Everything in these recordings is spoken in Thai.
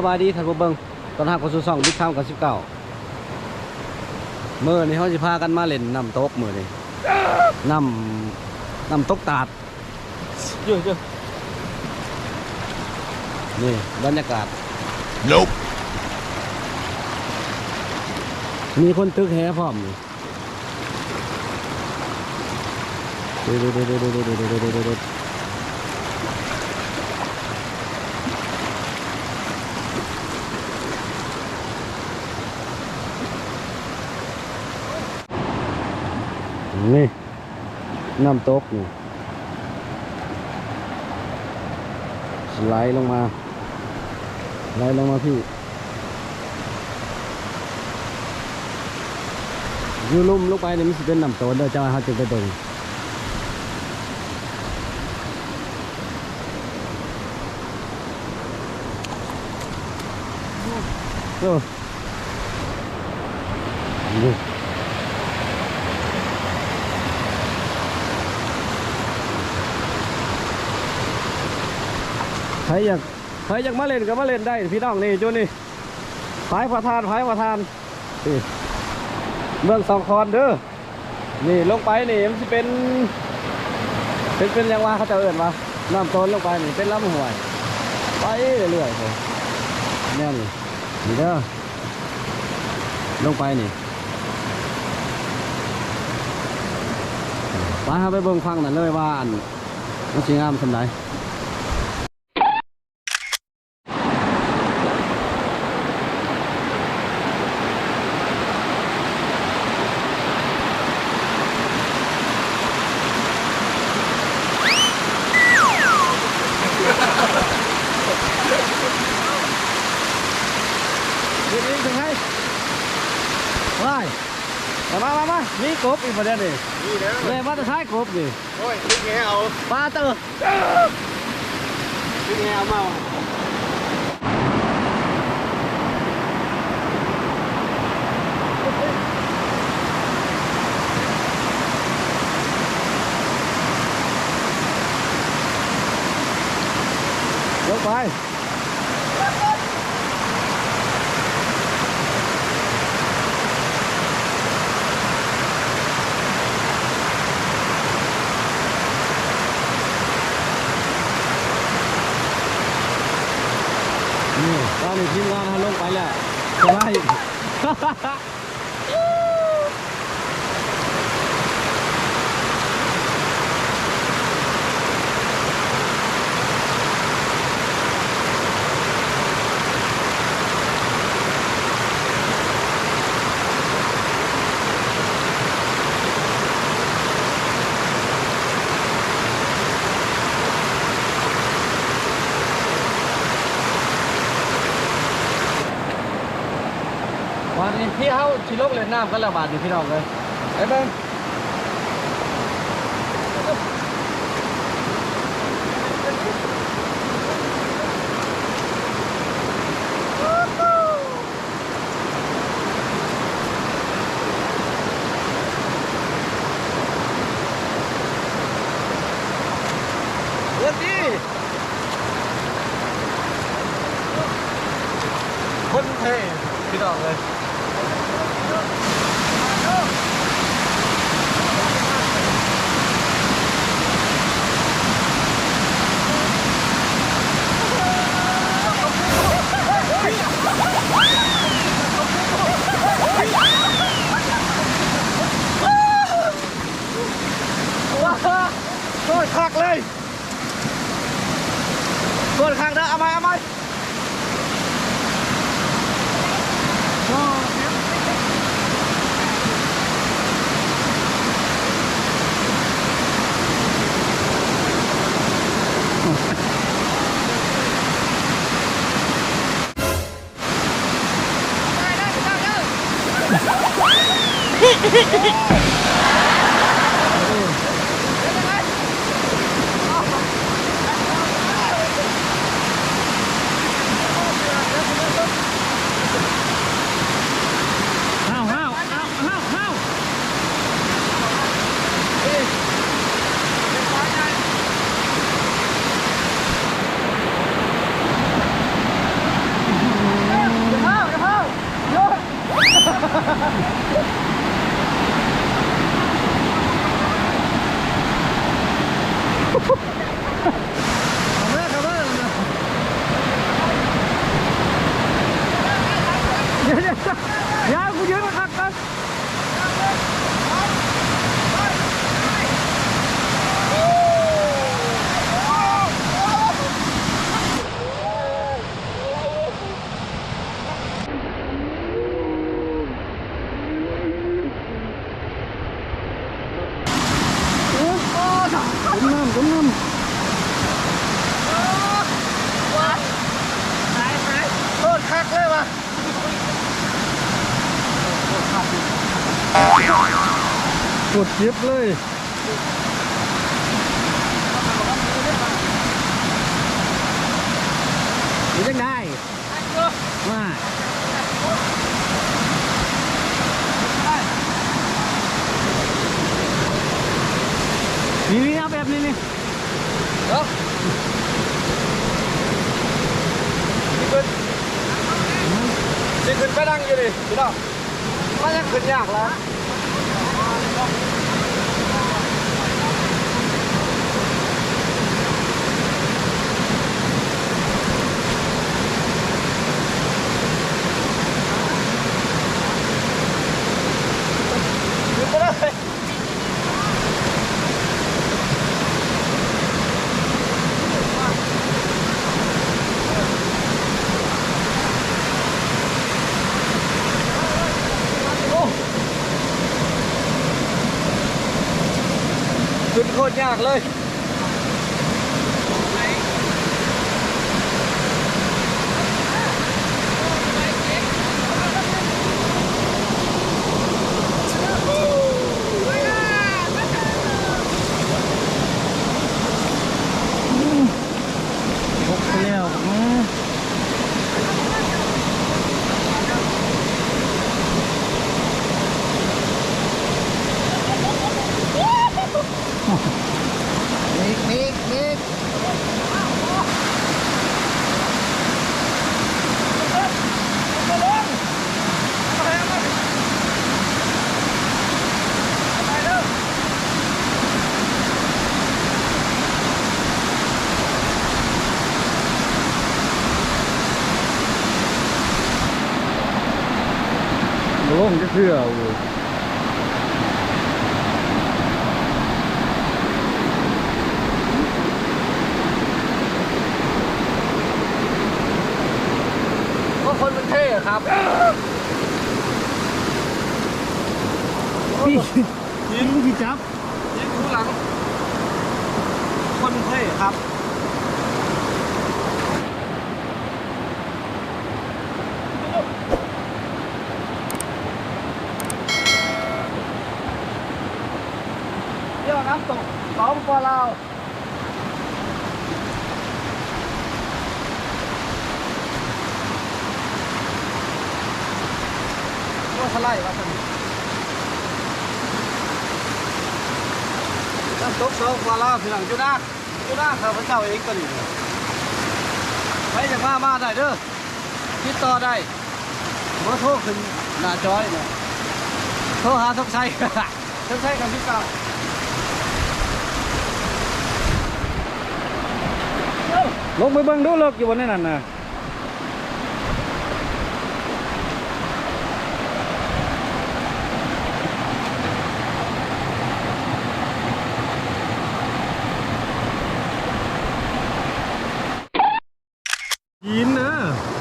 บายดีท่านผู้เบิ่งตอนหักกระสุนบิ๊กข้ามกับ19เมื่อนี้เขาจะพากันมาเล่นน้ำตกมือนี่น้ำตกตาดเยอะนี่บรรยากาศ Nope มีคนตึกแห่พร้อมนี่นี่น้ำตกนี่ไหลลงมาพี่ยูลุ่มลงไปนี่มันจะเป็นน้ำโตนเด้อเจ้าเขาจึงไปเบิ่งนี่ใครอยากมาเล่นก็มาเล่นได้พี่น้องนี่จุนี่พายประธานนี่เมืองสองคอนเด้อนี่ลงไปนี่มันจะเป็นยังว่าเขาจะเอิ้นว่าน้ำต้นลงไปนี่เป็นลำห้วยไปเรื่อยๆเลยแน่นี่เด้อลงไปนี่ไปเบิ่งฟังนั่นเลยว่ามันสวยงามสำไหนมามีกบอีกประเด็นนี่เลยมาจะใช้กบนี่โอ้ยพี่แกเอาปลาเตอพี่แกเอาเมาลงไปตอนนี้ทีมงานเขาลงไปแล้วสบายวันนี้พี่เขาชิลกเล่นน้ำกันแล้วบาดอยู่พี่น้องเลยไอ้เบิ้งเดี๋ยวดิคนเท่พี่น้องเลยโคตรคักเลยโคตรคักนะเอาไหม เดี๋ยวอย่ากูยืนมาคักกันจมน้ำโคตรคักเลยว่ะ กดเจ็บเลยหรือยังได้มานี่เอาแบบนี้นี่เนาะนี่ขึ้นไปนั่งอยู่ดิพี่น้องมันยังขึ้นยากแล้วขึ้นไปเลยขึ้นโคตรยากเลยพกไปแล้วมิกลงจะเชื่อก็คนมันเท่ครับพี่ยิงพี่จับ ยิงข้างหลังคนมันเท่ครับเดี๋ยวน้ำตกสองปอลาวก็ทลายวะท่านน้ำตกสองปอลาวพี่หลังจุฬาข้าพเจ้าเองก็ดีไปจากมาได้เด้อติดต่อได้เบอร์โทรขึ้นหน้าจอยเนี่ยโทรหาทกชัย ทกชัยกับพี่เก่า ลงไปเบิ่งดูเลิกอยู่บนนั้นน่ะยินนะ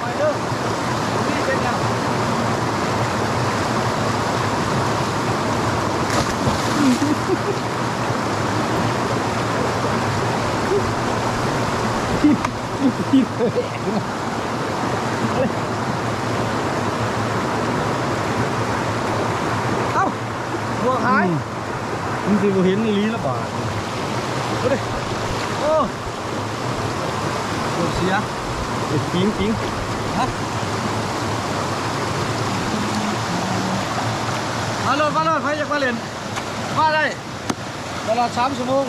ไปเด้อนี่เป็นยัง เอ้าหัวหาย มันสิบ่เห็นอีหลีละบาด ดูดิโอ้หัวเสีย จริงจริง ฮะมาเลยไปจากมาเล่นมาได้ตลอด3 ชั่วโมง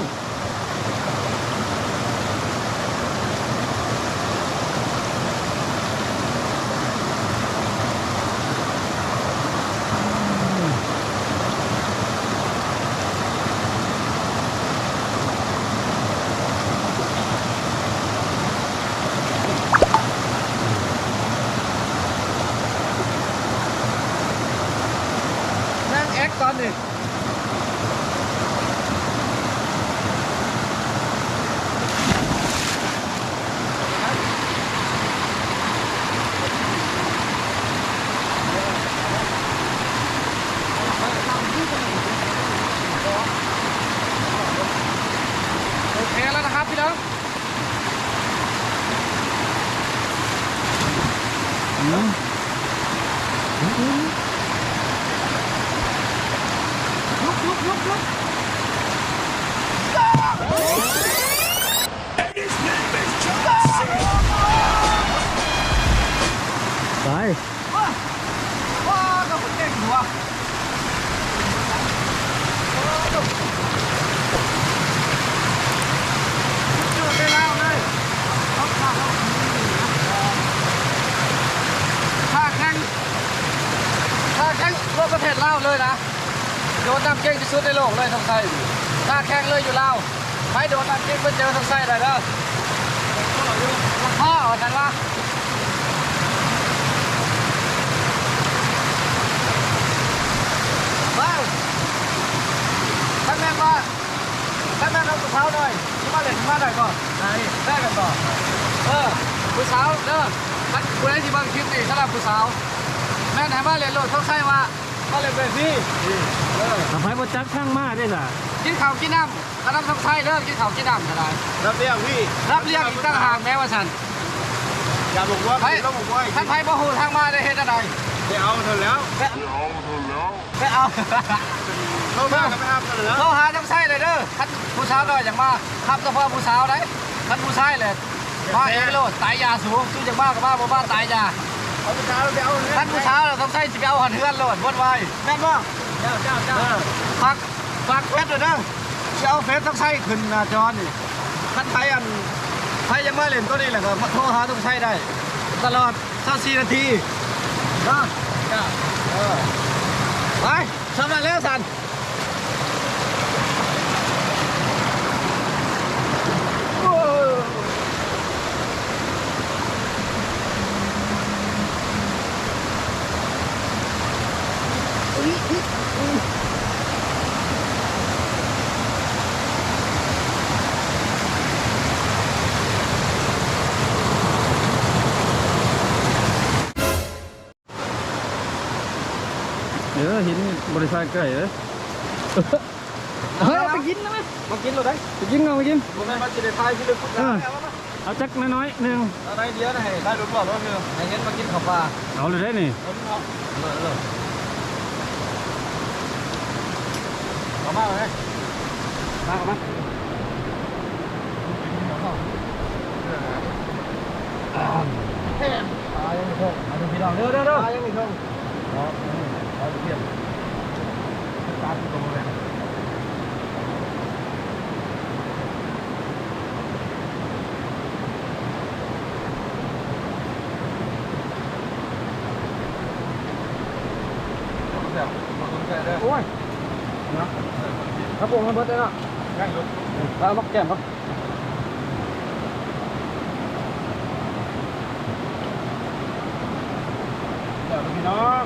ครับพี่น้องลุก ไป ว้าวก็เก่งหัวจุดได้แล้วเลยถ้าแข่งรถประเภทเล่าเลยนะโดนน้ำเก่งที่สุดในโลกเลยทางไทยถ้าแข่งเลยอยู่เล่าไม่โดนน้ำเก่งไปเจอทางไทยได้แล้วพ่ออาจารย์ว่าท่านแม่เราผู้สาวหน่อยที่มาเล่นมาได้ก่อนได้กันต่อผู้สาวเด้อท่านผู้ใดที่บางคลิปนี่สำหรับผู้สาวแม่ไหนมาเล่นโลดเขาใส่ว่ามาเล่นเป็นพี่ ทำไมบ่จักช่างมาได้ล่ะ กินข้าวกินน้ำกระน้ำต้องใส่เด้อกินข้าวกินน้ำก็ได้ รับเรียกพี่ รับเรียกอีกต่างหากแม้ว่าฉัน อย่าบอกว่า ไป ต้องบอกว่า ท่านไพ่บ่ฮู้ทางมาได้เฮ็ดอะไร ไม่เอาเถอะแล้ว ไปเอา เราหน้ากันไม่ห้ามกันเลยนะ เขาหาน้ำใส่เลยเด้อท่านผู้สาวน้อยอย่างมาครับเฉพาะผู้สาวได้ท่านผู้ชายเลยมาเองโลดตายยาสูงสู้จากบ้ากับบ้าบ่บ้าตายยา เอาไปช้าเราไปเอาเลย ท่านผู้สาวเราต้องใส่สิไปเอาหันเฮือนโลดวนไวแม่นบ่เจ้าฝากเฟซด้วยเด้อสิเอาเฟซต้องใส่ขึ้นหน้าจอนี่ท่านไผยังมาเล่นตัวนี้แหละก็โทรหาต้องใช้ได้ตลอด24นาทีนะไปสำเร็จแล้วสันเห็นบริษัทไก่เลย เฮ้ยไปกินนะมั้ยมากินเราได้ ไปกินเอาไปกิน ผมไม่มาจะได้ทายที่ลึก เอาจักน้อยๆหนึ่ง อะไรเดียวนะให้ได้รู้เปล่ารถเรือให้เงินมากินข้าวปลา เอาเลยได้นี่ เอามาเลยมากันมั้ยเฮ้ยตายยังไม่คงมาดูพี่น้องเด้อตายยังไม่คงเอาเทียบตาตรงเลยโอ้ยนะครับผมให้เบิร์ดได้เนาะง่ายลุกมาบักแก้มครับเดี๋ยวพี่น้อง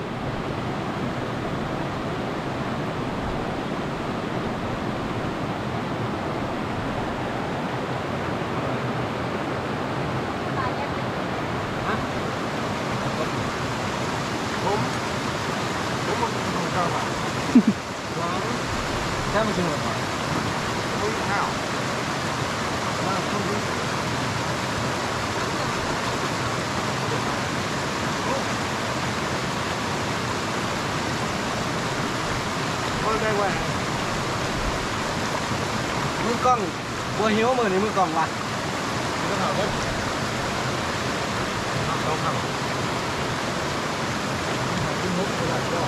แค่ไม่ชิมหรอกข้าวได้เว้ยมือกล้องบัวหิวมือนี่มือกล้องว่ะมือเขาเว้ยเขาเข้าขึ้นมุกไปแล้วก็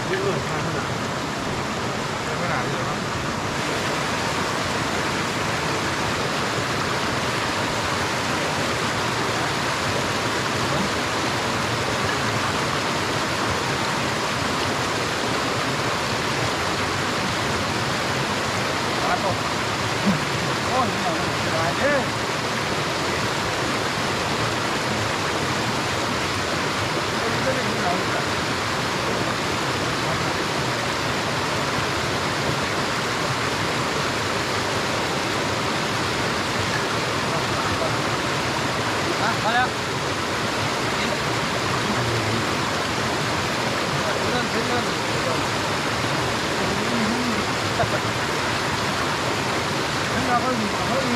ยืดเลยขนาดนี้เหรอโอ้ยสบายเด้อ เราก็มีเขามี